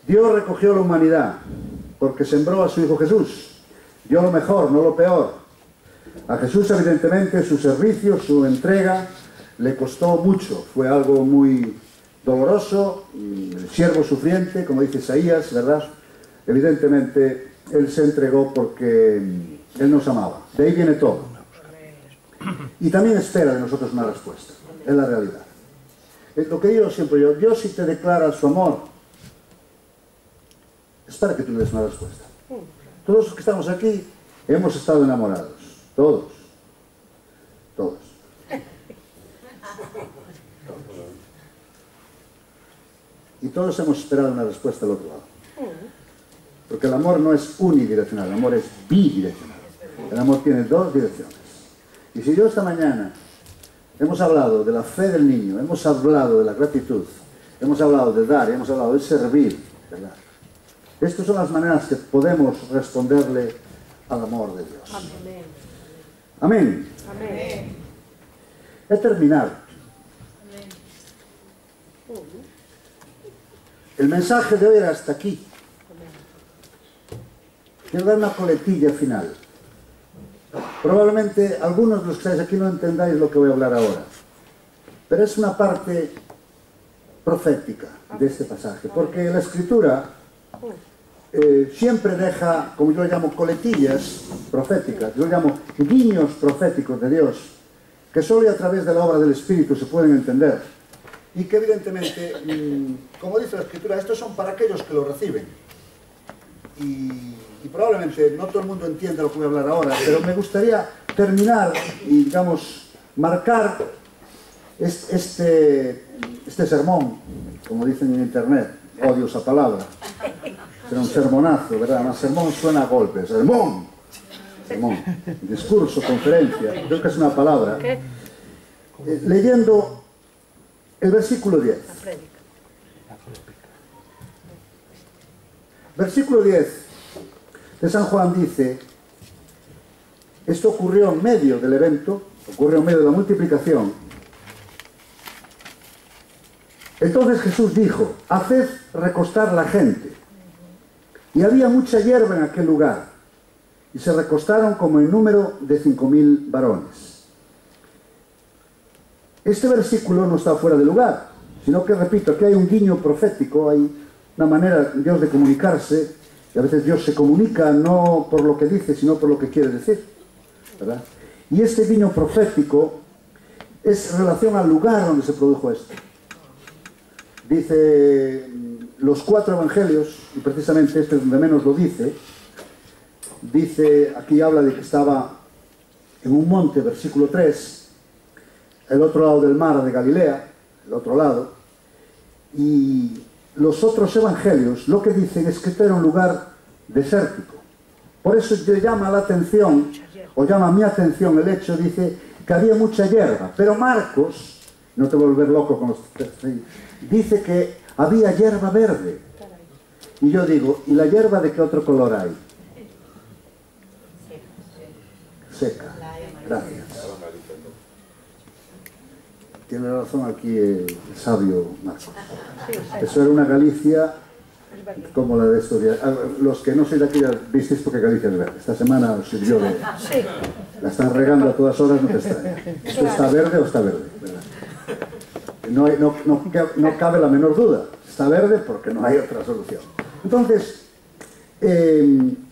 Dios recogió la humanidad porque sembró a su Hijo Jesús. Dio lo mejor, no lo peor. A Jesús, evidentemente, su servicio, su entrega, le costó mucho. Fue algo muy doloroso, el siervo sufriente, como dice Isaías, ¿verdad? Evidentemente, Él se entregó porque Él nos amaba. De ahí viene todo. Y también espera de nosotros una respuesta. Es la realidad. Es lo que digo siempre yo. Dios, si te declara su amor, es para que tú le des una respuesta. Todos los que estamos aquí hemos estado enamorados. Todos. Todos. Y todos hemos esperado una respuesta al otro lado. Porque el amor no es unidireccional, el amor es bidireccional. El amor tiene dos direcciones. Y si yo esta mañana hemos hablado de la fe del niño, hemos hablado de la gratitud, hemos hablado de dar, hemos hablado de servir, ¿verdad? Estas son las maneras que podemos responderle al amor de Dios. Amén. Amén. Amén. He terminado. El mensaje de hoy era hasta aquí. Quiero dar una coletilla final. Probablemente algunos de los que estáis aquí no entendáis lo que voy a hablar ahora. Pero es una parte profética de este pasaje. Porque la Escritura siempre deja, como yo lo llamo, coletillas proféticas. Yo lo llamo guiños proféticos de Dios, que solo a través de la obra del Espíritu se pueden entender. Y que evidentemente, como dice la Escritura, estos son para aquellos que lo reciben. Y probablemente no todo el mundo entiende lo que voy a hablar ahora, pero me gustaría terminar y, digamos, marcar este sermón, como dicen en internet. Odio esa palabra. Será un sermonazo, ¿verdad? Más sermón suena a golpe. Sermón. Sermón. Discurso, conferencia. Creo que es una palabra. Leyendo el versículo 10. Versículo 10 de San Juan dice, esto ocurrió en medio del evento, ocurrió en medio de la multiplicación. Entonces Jesús dijo, haced recostar la gente. Y había mucha hierba en aquel lugar, y se recostaron como en número de 5.000 varones. Este versículo no está fuera de lugar, sino que, repito, aquí hay un guiño profético, hay una manera Dios de comunicarse, y a veces Dios se comunica no por lo que dice, sino por lo que quiere decir, ¿verdad? Y este guiño profético es en relación al lugar donde se produjo esto. Dice los 4 evangelios, y precisamente este es donde menos lo dice, aquí habla de que estaba en un monte, versículo 3, el otro lado del mar de Galilea, el otro lado, y los otros evangelios lo que dicen es que este era un lugar desértico. Por eso le llama la atención, o llama mi atención el hecho, dice que había mucha hierba, pero Marcos, no te voy a volver loco con los... dice que había hierba verde. Y yo digo, ¿y la hierba de qué otro color hay? Seca. Gracias. Tiene razón aquí el sabio Marcos. Eso era una Galicia como la de estos días. Los que no sois de aquí ya visteis porque Galicia es verde. Esta semana os sirvió de... La están regando a todas horas, no te extraña. ¿Esto está verde o está verde? No cabe la menor duda. Está verde porque no hay otra solución. Entonces,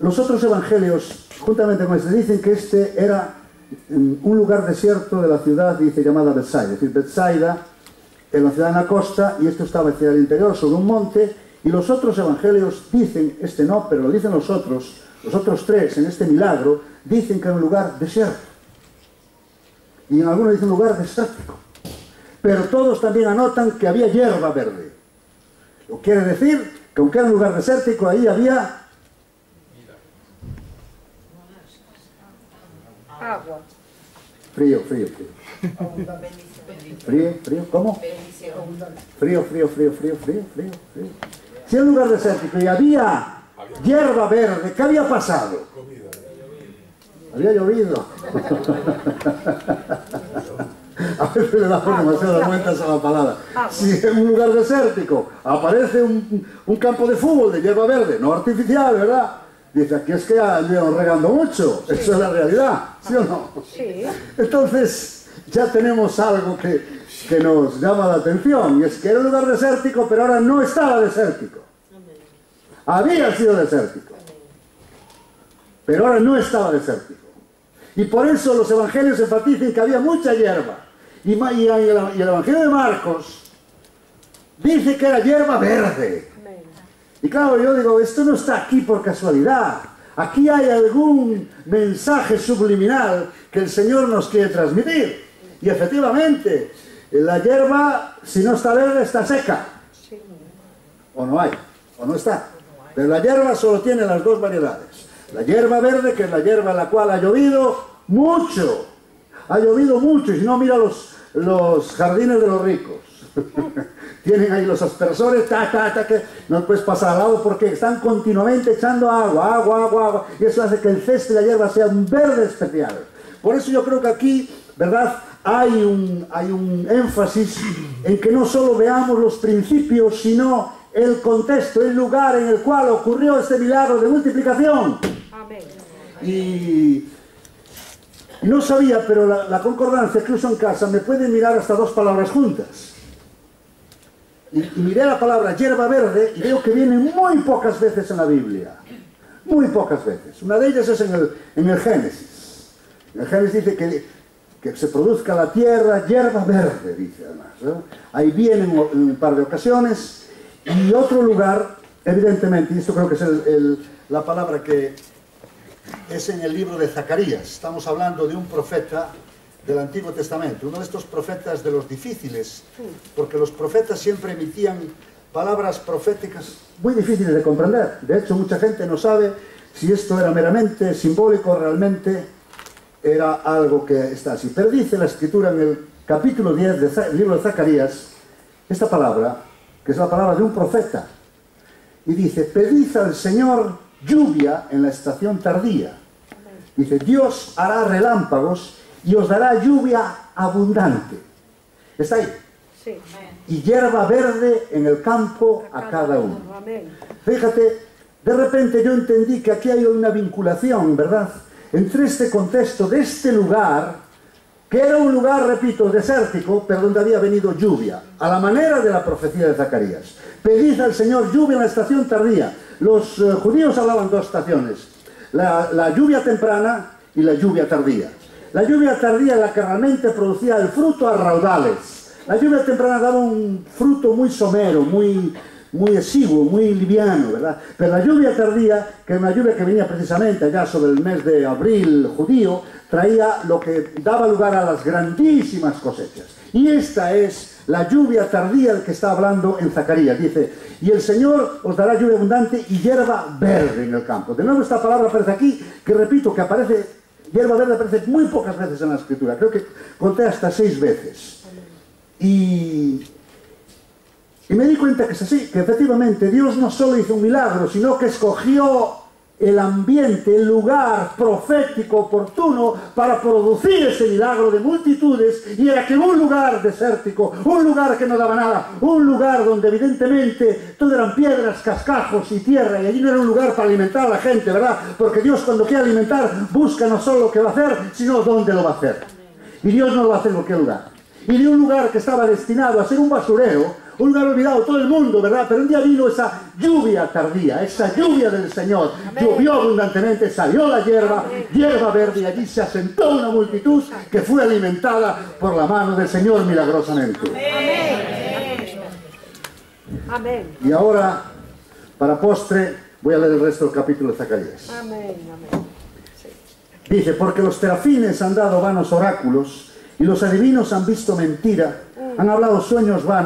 los otros evangelios, juntamente con este, dicen que este era un lugar desierto de la ciudad, dice, llamada Betsaida. Es decir, Betsaida en la ciudad en la costa, y esto estaba hacia el interior, sobre un monte, y los otros evangelios dicen, este no, pero lo dicen los otros 3 en este milagro, dicen que era un lugar desierto. Y en algunos dicen un lugar desértico. Pero todos también anotan que había hierba verde. Lo quiere decir que aunque era un lugar desértico, ahí había... agua. Frío. Frío, ¿cómo? Frío. Si era un lugar desértico y había hierba verde, ¿qué había pasado? Había llovido. A veces le damos demasiadas vueltas a la palabra. Si en un lugar desértico aparece un campo de fútbol de hierba verde, no artificial, ¿verdad? Dice, aquí es que anduvieron regando mucho. Sí. Eso es la realidad, ¿sí o no? Sí. Entonces, ya tenemos algo que nos llama la atención, y es que era un lugar desértico, pero ahora no estaba desértico. Había sido desértico, pero ahora no estaba desértico. Y por eso los evangelios enfatizan que había mucha hierba. Y el evangelio de Marcos dice que era hierba verde. Y claro, yo digo, esto no está aquí por casualidad. Aquí hay algún mensaje subliminal que el Señor nos quiere transmitir. Y efectivamente, la hierba, si no está verde, está seca. O no hay, o no está. Pero la hierba solo tiene las 2 variedades. La hierba verde, que es la hierba en la cual ha llovido mucho. Ha llovido mucho, y si no, mira los jardines de los ricos. Tienen ahí los aspersores, que no puedes pasar al lado porque están continuamente echando agua. Y eso hace que el césped de la hierba sea un verde especial. Por eso yo creo que aquí, ¿verdad?, hay un énfasis en que no solo veamos los principios, sino el contexto, el lugar en el cual ocurrió este milagro de multiplicación. Amén. Y no sabía, pero la concordancia que uso en casa me puede mirar hasta 2 palabras juntas. Y miré la palabra hierba verde y veo que viene muy pocas veces en la Biblia. Muy pocas veces. Una de ellas es en el Génesis. En el Génesis dice que se produzca la tierra hierba verde, dice además, ¿no? Ahí viene en un par de ocasiones. Y otro lugar, evidentemente, y esto creo que es la palabra que es en el libro de Zacarías. Estamos hablando de un profeta del Antiguo Testamento, uno de estos profetas de los difíciles, porque los profetas siempre emitían palabras proféticas muy difíciles de comprender. De hecho, mucha gente no sabe si esto era meramente simbólico o realmente era algo que está así. Pero dice la Escritura en el capítulo 10 del libro de Zacarías, esta palabra, que es la palabra de un profeta, y dice, pedid al Señor lluvia en la estación tardía. Dice, Dios hará relámpagos y os dará lluvia abundante. ¿Está ahí? Sí. Y hierba verde en el campo a cada uno. Fíjate, de repente yo entendí que aquí hay una vinculación, ¿verdad?, entre este contexto de este lugar, que era un lugar, repito, desértico, pero donde había venido lluvia, a la manera de la profecía de Zacarías. Pedid al Señor lluvia en la estación tardía. Los judíos hablaban dos estaciones, la lluvia temprana y la lluvia tardía. La lluvia tardía es la que realmente producía el fruto a raudales. La lluvia temprana daba un fruto muy somero, muy exiguo, muy liviano, ¿verdad? Pero la lluvia tardía, que es una lluvia que venía precisamente allá sobre el mes de abril judío, traía lo que daba lugar a las grandísimas cosechas. Y esta es la lluvia tardía del que está hablando en Zacarías. Dice, y el Señor os dará lluvia abundante y hierba verde en el campo. De nuevo esta palabra aparece aquí, que repito, que aparece, hierba verde aparece muy pocas veces en la Escritura. Creo que conté hasta 6 veces. Y me di cuenta que es así, que efectivamente Dios no solo hizo un milagro, sino que escogió el ambiente, el lugar profético oportuno para producir ese milagro de multitudes, y era que un lugar desértico, un lugar que no daba nada, un lugar donde evidentemente todo eran piedras, cascajos y tierra, y allí no era un lugar para alimentar a la gente, ¿verdad? Porque Dios cuando quiere alimentar busca no solo lo que va a hacer, sino dónde lo va a hacer. Y Dios no lo va a hacer en cualquier lugar. Y de un lugar que estaba destinado a ser un basurero, un lugar olvidado todo el mundo, ¿verdad? Pero un día vino esa lluvia tardía, esa lluvia del Señor. Amén. Llovió abundantemente, salió la hierba, hierba verde, y allí se asentó una multitud que fue alimentada por la mano del Señor milagrosamente. Amén. Amén. Y ahora, para postre, voy a leer el resto del capítulo de Zacarías. Amén. Amén. Sí. Dice, porque los terafines han dado vanos oráculos, y los adivinos han visto mentira, han hablado sueños vanos.